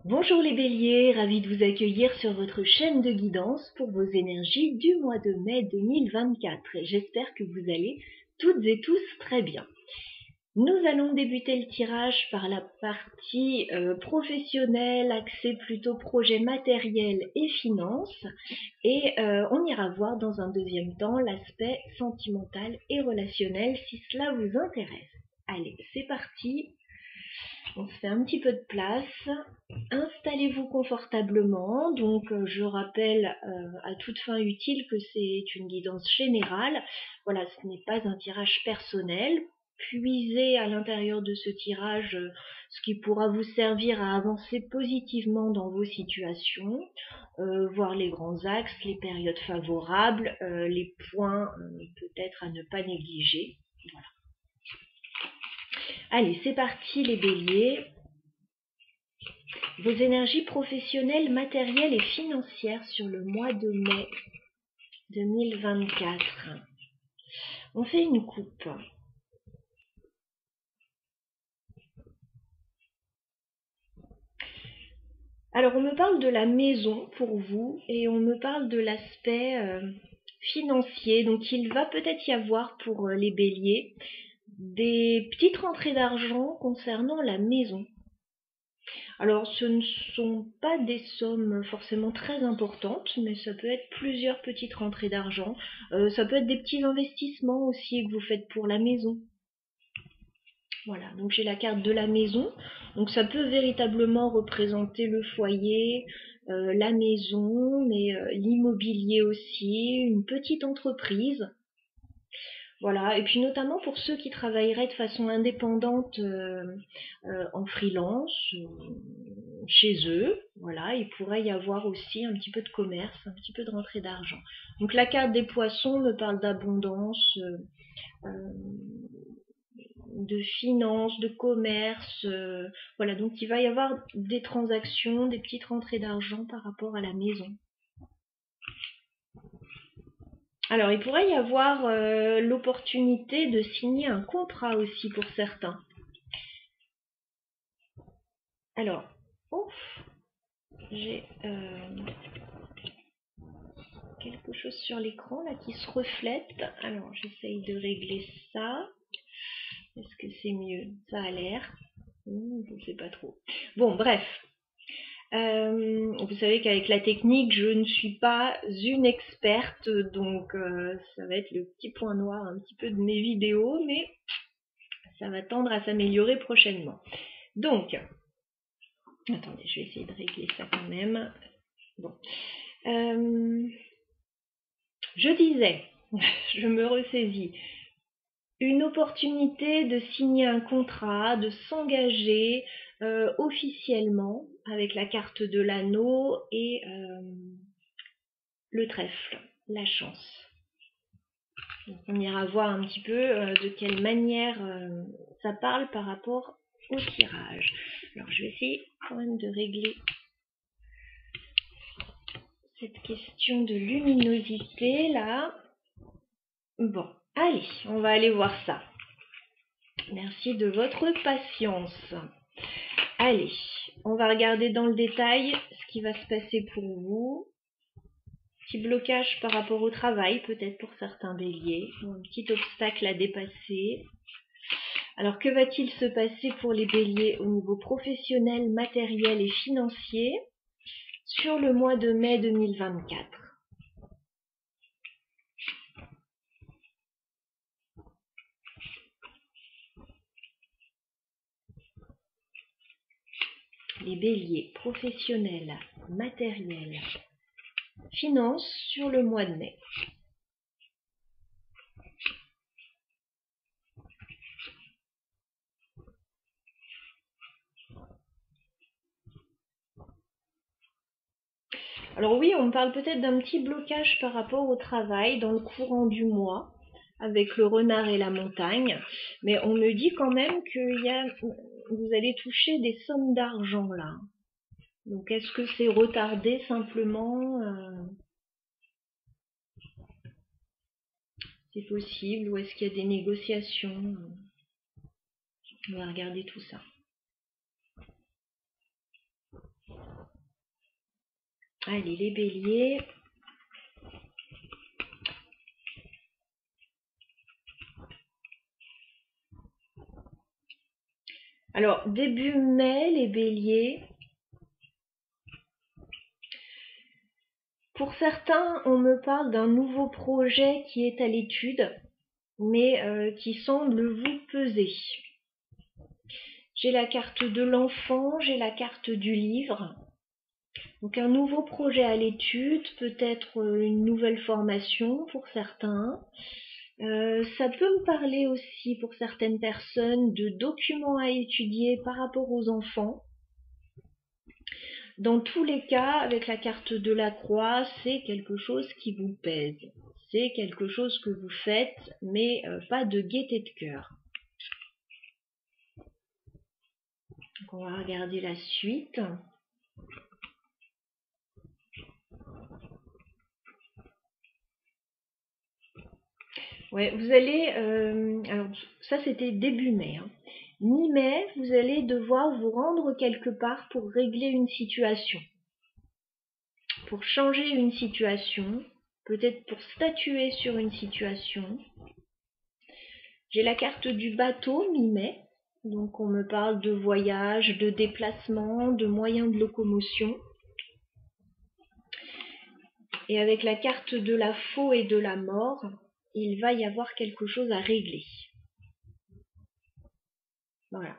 Bonjour les béliers, ravi de vous accueillir sur votre chaîne de guidance pour vos énergies du mois de mai 2024. J'espère que vous allez toutes et tous très bien. Nous allons débuter le tirage par la partie professionnelle, axée plutôt projet matériel et finances. Et on ira voir dans un deuxième temps l'aspect sentimental et relationnel si cela vous intéresse. Allez, c'est parti. On se fait un petit peu de place. Installez-vous confortablement. Donc, je rappelle à toute fin utile que c'est une guidance générale. Voilà, ce n'est pas un tirage personnel. Puisez à l'intérieur de ce tirage ce qui pourra vous servir à avancer positivement dans vos situations, voir les grands axes, les périodes favorables, les points peut-être à ne pas négliger. Voilà. Allez, c'est parti les béliers. Vos énergies professionnelles, matérielles et financières sur le mois de mai 2024. On fait une coupe. Alors, on me parle de la maison pour vous et on me parle de l'aspect financier. Donc, il va peut-être y avoir pour les béliers des petites rentrées d'argent concernant la maison. Alors, ce ne sont pas des sommes forcément très importantes, mais ça peut être plusieurs petites rentrées d'argent. Ça peut être des petits investissements aussi que vous faites pour la maison. Voilà, donc j'ai la carte de la maison. Donc ça peut véritablement représenter le foyer, la maison, mais l'immobilier aussi, une petite entreprise. Voilà, et puis notamment pour ceux qui travailleraient de façon indépendante en freelance, chez eux, voilà, il pourrait y avoir aussi un petit peu de commerce, un petit peu de rentrée d'argent. Donc la carte des poissons me parle d'abondance, de finances, de commerce, voilà, donc il va y avoir des transactions, des petites rentrées d'argent par rapport à la maison. Alors, il pourrait y avoir l'opportunité de signer un contrat aussi pour certains. Alors, j'ai quelque chose sur l'écran là qui se reflète. Alors, j'essaye de régler ça. Est-ce que c'est mieux? Ça a l'air. Je ne sais pas trop. Bon, bref. Vous savez qu'avec la technique, je ne suis pas une experte, donc ça va être le petit point noir un petit peu de mes vidéos, mais ça va tendre à s'améliorer prochainement. Donc, attendez, je vais essayer de régler ça quand même. Bon. Je disais, je me ressaisis, une opportunité de signer un contrat, de s'engager officiellement avec la carte de l'anneau et le trèfle, la chance. Donc on ira voir un petit peu de quelle manière ça parle par rapport au tirage. Alors je vais essayer quand même de régler cette question de luminosité là. Bon, allez, on va aller voir ça. Merci de votre patience. Allez, on va regarder dans le détail ce qui va se passer pour vous. Petit blocage par rapport au travail, peut-être pour certains béliers, ou un petit obstacle à dépasser. Alors, que va-t-il se passer pour les béliers au niveau professionnel, matériel et financier sur le mois de mai 2024 ? Les béliers professionnels, matériels, finances sur le mois de mai. Alors oui, on me parle peut-être d'un petit blocage par rapport au travail dans le courant du mois, avec le renard et la montagne, mais on me dit quand même que vous allez toucher des sommes d'argent là. Donc est-ce que c'est retardé simplement c'est possible, ou est-ce qu'il y a des négociations? On va regarder tout ça. Allez, les béliers. Alors, début mai, les béliers. Pour certains, on me parle d'un nouveau projet qui est à l'étude, mais qui semble vous peser. J'ai la carte de l'enfant, j'ai la carte du livre. Donc un nouveau projet à l'étude, peut-être une nouvelle formation pour certains. Ça peut me parler aussi pour certaines personnes de documents à étudier par rapport aux enfants. Dans tous les cas, avec la carte de la croix, c'est quelque chose qui vous pèse. C'est quelque chose que vous faites, mais pas de gaieté de cœur. Donc on va regarder la suite. Ouais, vous allez... alors ça c'était début mai. Mi-mai, vous allez devoir vous rendre quelque part pour régler une situation. Pour changer une situation, peut-être pour statuer sur une situation. J'ai la carte du bateau mi-mai, donc on me parle de voyage, de déplacement, de moyens de locomotion. Et avec la carte de la faux et de la mort, il va y avoir quelque chose à régler. Voilà.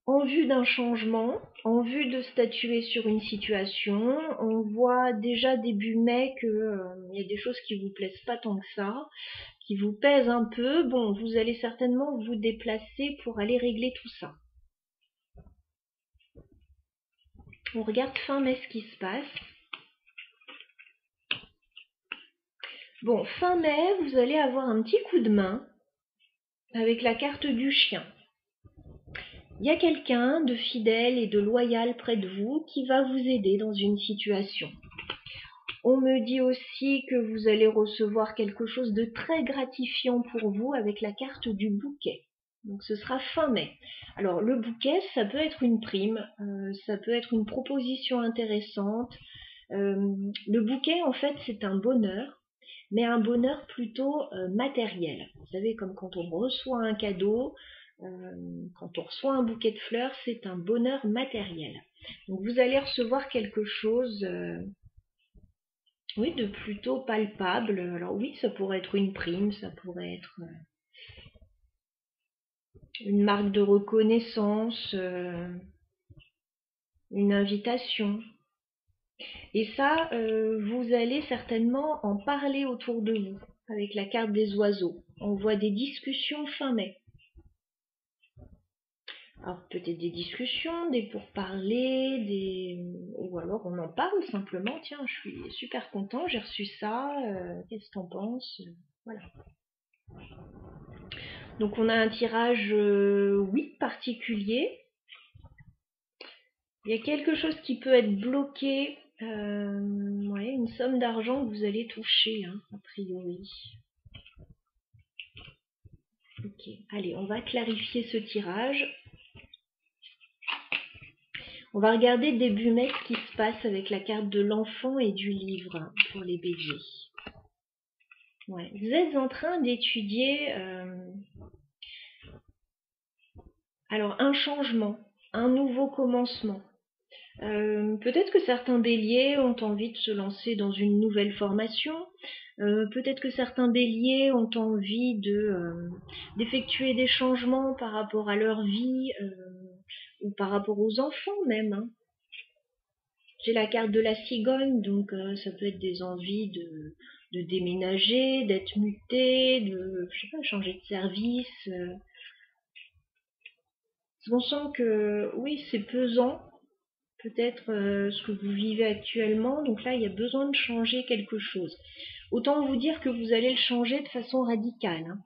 En vue d'un changement, en vue de statuer sur une situation, on voit déjà début mai qu'il y a des choses qui vous plaisent pas tant que ça, qui vous pèsent un peu. Bon, vous allez certainement vous déplacer pour aller régler tout ça. On regarde fin mai ce qui se passe. Bon, fin mai, vous allez avoir un petit coup de main avec la carte du chien. Il y a quelqu'un de fidèle et de loyal près de vous qui va vous aider dans une situation. On me dit aussi que vous allez recevoir quelque chose de très gratifiant pour vous avec la carte du bouquet. Donc ce sera fin mai. Alors le bouquet, ça peut être une prime, ça peut être une proposition intéressante. Le bouquet, en fait, c'est un bonheur, mais un bonheur plutôt matériel. Vous savez, comme quand on reçoit un cadeau, quand on reçoit un bouquet de fleurs, c'est un bonheur matériel. Donc vous allez recevoir quelque chose... oui, de plutôt palpable. Alors oui, ça pourrait être une prime, ça pourrait être une marque de reconnaissance, une invitation. Et ça, vous allez certainement en parler autour de vous, avec la carte des oiseaux. On voit des discussions fin mai. Alors peut-être des discussions, des pourparlers, ou alors on en parle simplement. Tiens, je suis super content, j'ai reçu ça, qu'est-ce que t'en penses? Voilà. Donc on a un tirage, oui, particulier. Il y a quelque chose qui peut être bloqué, ouais, une somme d'argent que vous allez toucher, hein, a priori. Ok, allez, on va clarifier ce tirage. On va regarder début mai ce qui se passe avec la carte de l'enfant et du livre pour les béliers. Ouais, vous êtes en train d'étudier alors un changement, un nouveau commencement. Peut-être que certains béliers ont envie de se lancer dans une nouvelle formation. Peut-être que certains béliers ont envie d'effectuer des changements par rapport à leur vie ou par rapport aux enfants même. Hein. J'ai la carte de la cigogne, donc ça peut être des envies de déménager, d'être muté, de je sais pas, changer de service. On sent que oui, c'est pesant. Peut-être ce que vous vivez actuellement. Donc là, il y a besoin de changer quelque chose. Autant vous dire que vous allez le changer de façon radicale. Hein.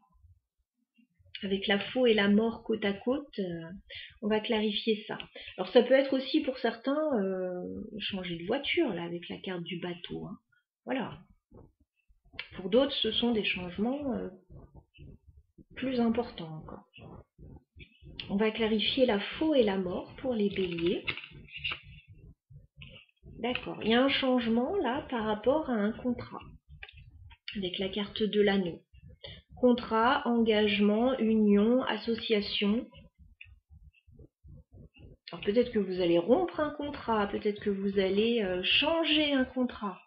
Avec la faux et la mort côte à côte, on va clarifier ça. Alors ça peut être aussi pour certains changer de voiture, là, avec la carte du bateau. Hein. Voilà. Pour d'autres, ce sont des changements plus importants encore. On va clarifier la faux et la mort pour les béliers. D'accord. Il y a un changement là par rapport à un contrat avec la carte de l'anneau. Contrat, engagement, union, association. Alors peut-être que vous allez rompre un contrat, peut-être que vous allez changer un contrat,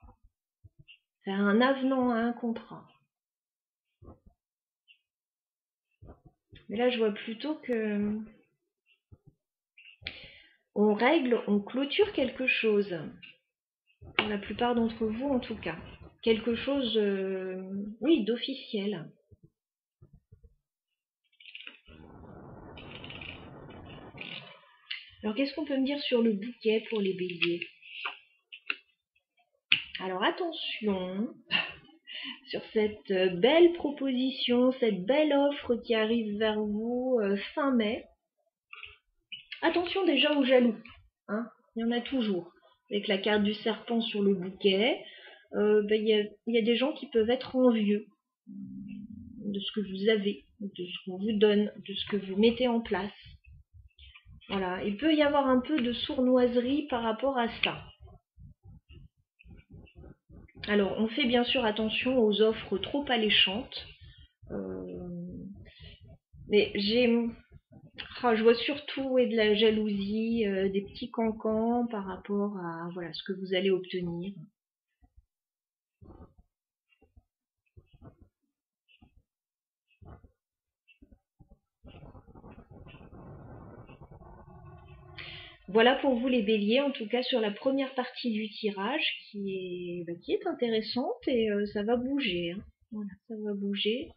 faire un avenant à un contrat. Mais là je vois plutôt que on règle, on clôture quelque chose. Pour la plupart d'entre vous en tout cas. Quelque chose, oui, d'officiel. Alors qu'est-ce qu'on peut me dire sur le bouquet pour les béliers? Alors attention sur cette belle proposition, cette belle offre qui arrive vers vous fin mai. Attention déjà aux jaloux, hein, il y en a toujours. Avec la carte du serpent sur le bouquet, il y a des gens qui peuvent être envieux de ce que vous avez, de ce qu'on vous donne, de ce que vous mettez en place. Voilà, il peut y avoir un peu de sournoiserie par rapport à ça. Alors, on fait bien sûr attention aux offres trop alléchantes. Mais je vois surtout de la jalousie, des petits cancans par rapport à voilà, ce que vous allez obtenir. Voilà pour vous les béliers, en tout cas sur la première partie du tirage qui est intéressante et ça va bouger. Hein. Voilà, ça va bouger.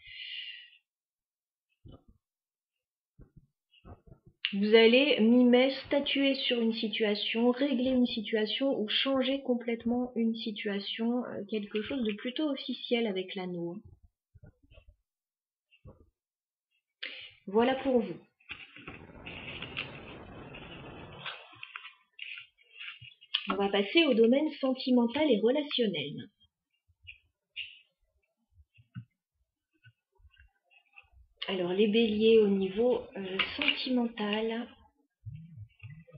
Vous allez mi-mai statuer sur une situation, régler une situation ou changer complètement une situation, quelque chose de plutôt officiel avec l'anneau. Voilà pour vous. On va passer au domaine sentimental et relationnel. Alors les béliers au niveau sentimental,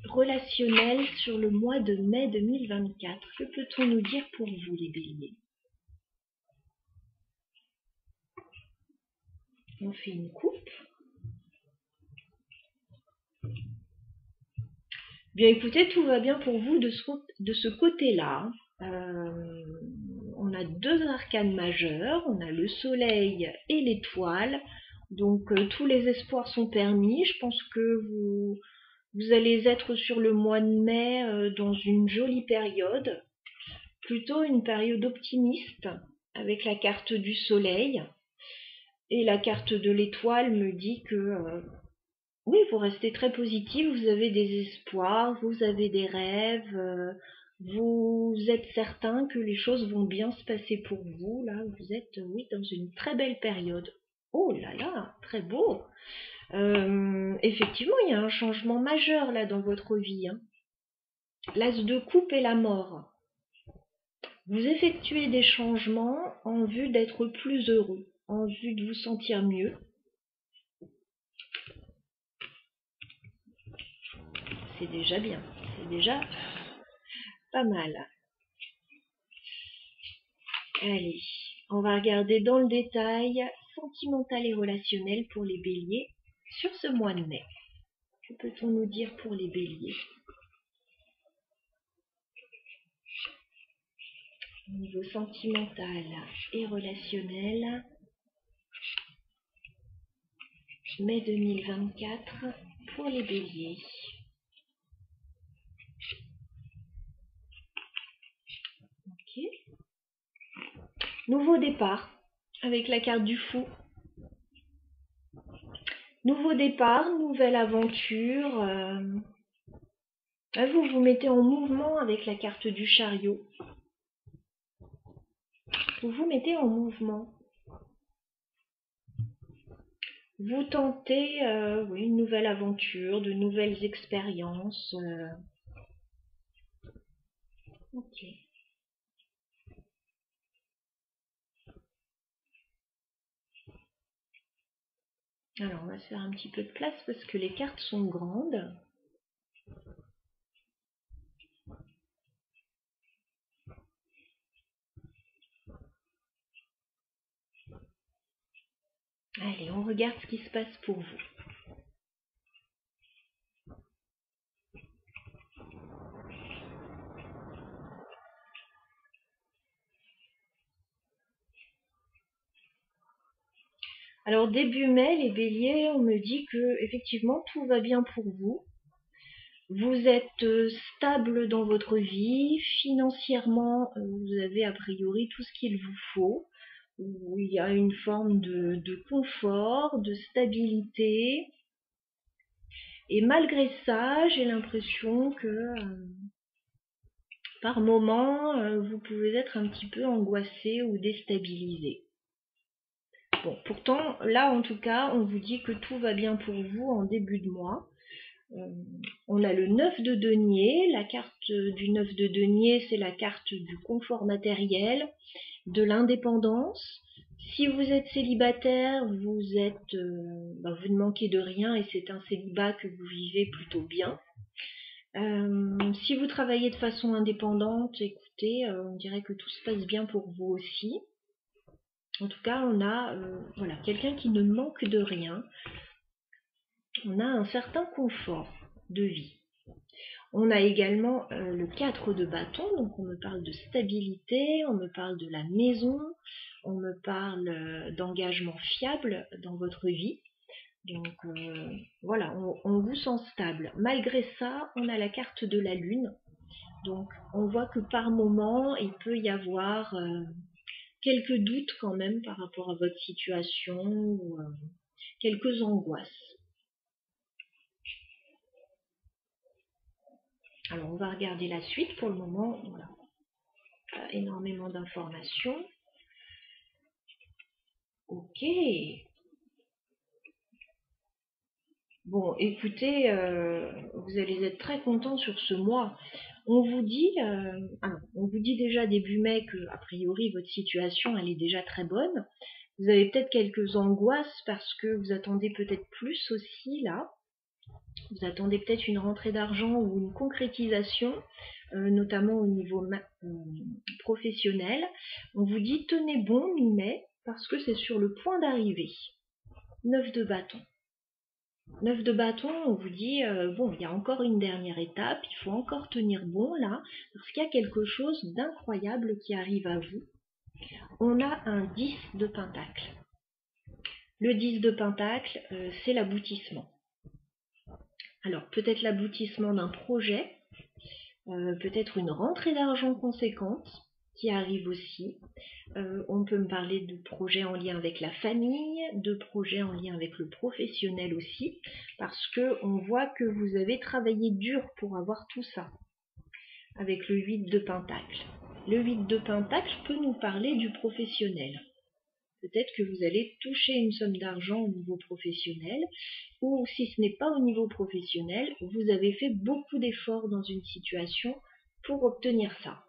relationnel sur le mois de mai 2024. Que peut-on nous dire pour vous les béliers? On fait une coupe. Bien écoutez, tout va bien pour vous de ce côté-là. On a deux arcanes majeurs, on a le soleil et l'étoile. Donc tous les espoirs sont permis. Je pense que vous allez être sur le mois de mai dans une jolie période. Plutôt une période optimiste avec la carte du soleil. Et la carte de l'étoile me dit que oui, vous restez très positif, vous avez des espoirs, vous avez des rêves, vous êtes certain que les choses vont bien se passer pour vous. Là, vous êtes, oui, dans une très belle période. Oh là là, très beau. Effectivement, il y a un changement majeur là dans votre vie. Hein. L'as de coupe et la mort. Vous effectuez des changements en vue d'être plus heureux, en vue de vous sentir mieux. C'est déjà bien, c'est déjà pas mal. Allez, on va regarder dans le détail sentimental et relationnel pour les béliers sur ce mois de mai. Que peut-on nous dire pour les béliers? Au niveau sentimental et relationnel, mai 2024 pour les béliers. Ok. Nouveau départ avec la carte du fou. Nouveau départ, nouvelle aventure. Vous vous mettez en mouvement avec la carte du chariot. Vous vous mettez en mouvement. Vous tentez oui, une nouvelle aventure, de nouvelles expériences. Ok. Alors, on va se faire un petit peu de place parce que les cartes sont grandes. Allez, on regarde ce qui se passe pour vous. Alors début mai, les béliers, on me dit que effectivement tout va bien pour vous. Vous êtes stable dans votre vie, financièrement vous avez a priori tout ce qu'il vous faut. Il y a une forme de confort, de stabilité. Et malgré ça, j'ai l'impression que par moment, vous pouvez être un petit peu angoissé ou déstabilisé. Bon, pourtant, là en tout cas, on vous dit que tout va bien pour vous en début de mois. On a le 9 de denier. La carte du 9 de denier, c'est la carte du confort matériel, de l'indépendance. Si vous êtes célibataire, vous ne manquez de rien et c'est un célibat que vous vivez plutôt bien. Si vous travaillez de façon indépendante, écoutez, on dirait que tout se passe bien pour vous aussi. En tout cas, on a voilà, quelqu'un qui ne manque de rien. On a un certain confort de vie. On a également le 4 de bâton, donc on me parle de stabilité, on me parle de la maison, on me parle d'engagement fiable dans votre vie. Donc voilà, on vous sent stable. Malgré ça, on a la carte de la lune. Donc on voit que par moment, il peut y avoir quelques doutes quand même par rapport à votre situation ou quelques angoisses. Alors on va regarder la suite. Pour le moment, voilà, énormément d'informations. Ok. Bon, écoutez, vous allez être très content sur ce mois. On vous dit déjà début mai que, a priori, votre situation, elle est déjà très bonne. Vous avez peut-être quelques angoisses parce que vous attendez peut-être plus aussi, là. Vous attendez peut-être une rentrée d'argent ou une concrétisation, notamment au niveau professionnel. On vous dit tenez bon mi-mai parce que c'est sur le point d'arriver. 9 de bâton. 9 de bâton, on vous dit, bon, il y a encore une dernière étape, il faut encore tenir bon là, parce qu'il y a quelque chose d'incroyable qui arrive à vous. On a un 10 de pentacle. Le 10 de pentacle, c'est l'aboutissement. Alors, peut-être l'aboutissement d'un projet, peut-être une rentrée d'argent conséquente qui arrive aussi. On peut me parler de projets en lien avec la famille, de projets en lien avec le professionnel aussi, parce que on voit que vous avez travaillé dur pour avoir tout ça, avec le 8 de pentacle. Le 8 de pentacle peut nous parler du professionnel. Peut-être que vous allez toucher une somme d'argent au niveau professionnel, ou si ce n'est pas au niveau professionnel, vous avez fait beaucoup d'efforts dans une situation pour obtenir ça.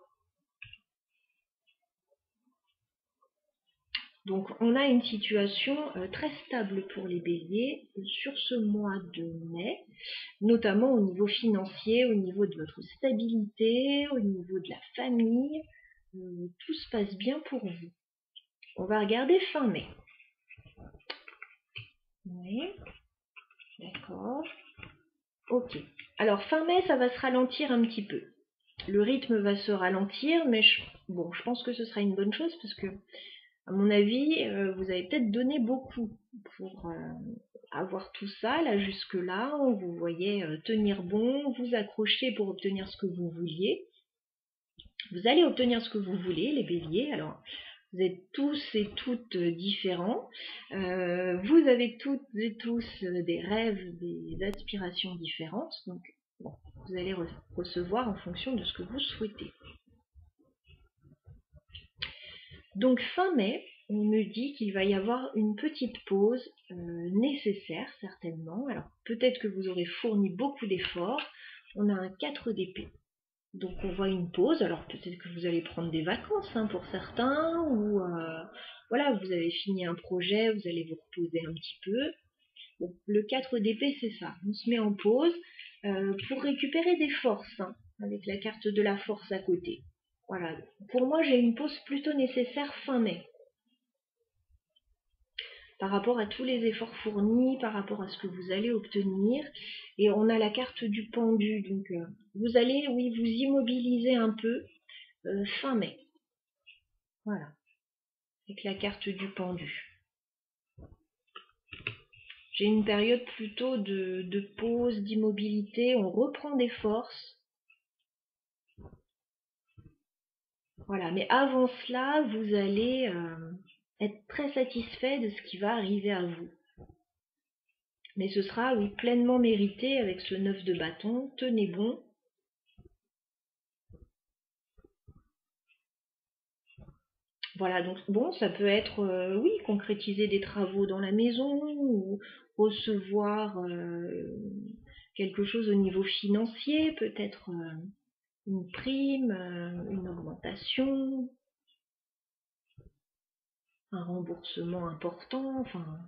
Donc on a une situation très stable pour les béliers sur ce mois de mai, notamment au niveau financier, au niveau de votre stabilité, au niveau de la famille. Tout se passe bien pour vous. On va regarder fin mai. Oui, d'accord. Ok. Alors fin mai, ça va se ralentir un petit peu. Le rythme va se ralentir, mais je pense que ce sera une bonne chose parce que, à mon avis, vous avez peut-être donné beaucoup pour avoir tout ça, là, jusque-là. Vous voyez tenir bon, vous accrocher pour obtenir ce que vous vouliez. Vous allez obtenir ce que vous voulez, les béliers. Alors, vous êtes tous et toutes différents. Vous avez toutes et tous des rêves, des aspirations différentes. Donc, bon, vous allez recevoir en fonction de ce que vous souhaitez. Donc fin mai, on me dit qu'il va y avoir une petite pause nécessaire certainement. Alors peut-être que vous aurez fourni beaucoup d'efforts. On a un 4 d'épée. Donc on voit une pause. Alors peut-être que vous allez prendre des vacances pour certains. Ou voilà, vous avez fini un projet, vous allez vous reposer un petit peu. Bon, le 4 d'épée, c'est ça. On se met en pause pour récupérer des forces, avec la carte de la force à côté. Voilà. Pour moi, j'ai une pause plutôt nécessaire fin mai. par rapport à tous les efforts fournis, par rapport à ce que vous allez obtenir. Et on a la carte du pendu, donc vous allez, oui, vous immobiliser un peu fin mai. Voilà, avec la carte du pendu. J'ai une période plutôt de pause, d'immobilité, on reprend des forces. Voilà, mais avant cela, vous allez être très satisfait de ce qui va arriver à vous. Mais ce sera, oui, pleinement mérité avec ce 9 de bâton. Tenez bon. Voilà, donc bon, ça peut être, oui, concrétiser des travaux dans la maison ou recevoir quelque chose au niveau financier, peut-être une prime, une augmentation, un remboursement important, enfin...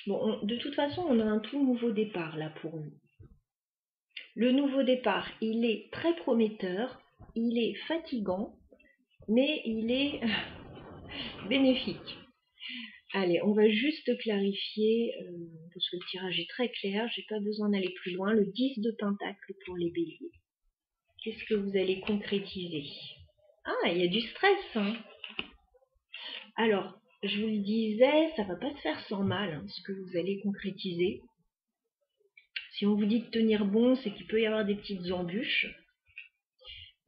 Bon, de toute façon, on a un tout nouveau départ là pour vous. Le nouveau départ, il est très prometteur, il est fatigant, mais il est bénéfique. Allez, on va juste clarifier, parce que le tirage est très clair, j'ai pas besoin d'aller plus loin. Le 10 de pentacle pour les béliers. Qu'est-ce que vous allez concrétiser? Ah, il y a du stress, hein. Alors, je vous le disais, ça va pas se faire sans mal, hein, ce que vous allez concrétiser. Si on vous dit de tenir bon, c'est qu'il peut y avoir des petites embûches.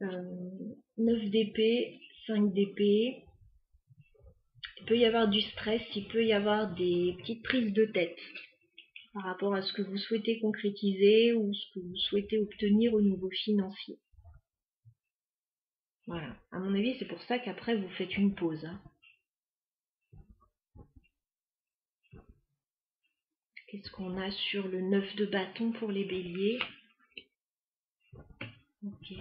9 d'épée, 5 d'épée. Il peut y avoir du stress, il peut y avoir des petites prises de tête par rapport à ce que vous souhaitez concrétiser ou ce que vous souhaitez obtenir au niveau financier. Voilà, à mon avis, c'est pour ça qu'après vous faites une pause. Hein. Qu'est-ce qu'on a sur le 9 de bâton pour les béliers? Ok.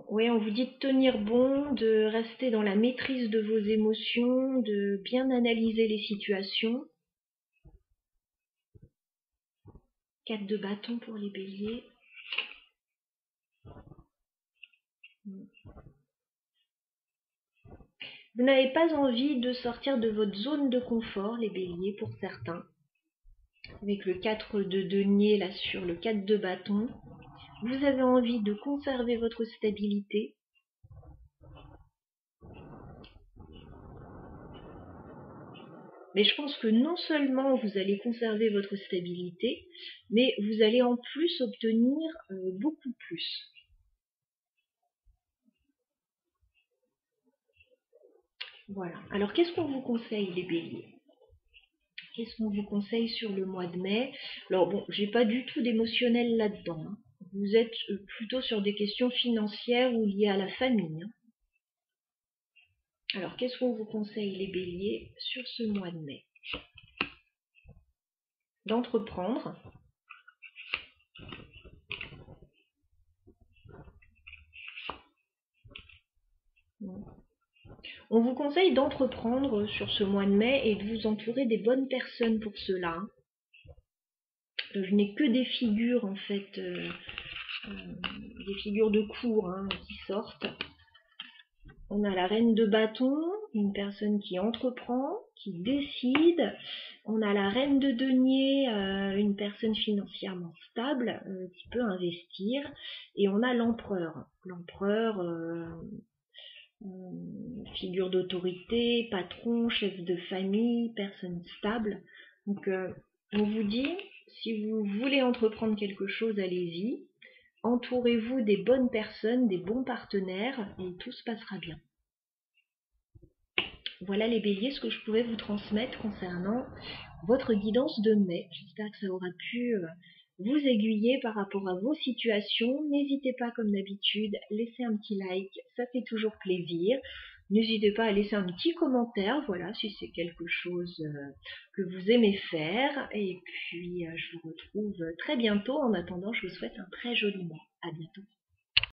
Oui, on vous dit de tenir bon, de rester dans la maîtrise de vos émotions, de bien analyser les situations. 4 de bâton pour les béliers. Vous n'avez pas envie de sortir de votre zone de confort, les béliers, pour certains. Avec le 4 de denier là sur le 4 de bâton. Vous avez envie de conserver votre stabilité. Mais je pense que non seulement vous allez conserver votre stabilité, mais vous allez en plus obtenir beaucoup plus. Voilà. Alors qu'est-ce qu'on vous conseille les béliers? Qu'est-ce qu'on vous conseille sur le mois de mai? Alors bon, j'ai pas du tout d'émotionnel là-dedans. Hein. Vous êtes plutôt sur des questions financières ou liées à la famille. Hein. Alors qu'est-ce qu'on vous conseille les béliers sur ce mois de mai? D'entreprendre. On vous conseille d'entreprendre sur ce mois de mai et de vous entourer des bonnes personnes pour cela. Je n'ai que des figures en fait, des figures de cour hein, qui sortent. On a la reine de bâton, une personne qui entreprend, qui décide. On a la reine de denier, une personne financièrement stable qui peut investir. Et on a l'empereur. L'empereur, figure d'autorité, patron, chef de famille, personne stable. Donc on vous dit, si vous voulez entreprendre quelque chose, allez-y. Entourez-vous des bonnes personnes, des bons partenaires et tout se passera bien. Voilà les béliers, ce que je pouvais vous transmettre concernant votre guidance de mai. J'espère que ça aura pu vous aiguiller par rapport à vos situations. N'hésitez pas comme d'habitude, laissez un petit like, ça fait toujours plaisir. N'hésitez pas à laisser un petit commentaire, voilà, si c'est quelque chose que vous aimez faire. Et puis je vous retrouve très bientôt. En attendant, je vous souhaite un très joli mois. À bientôt.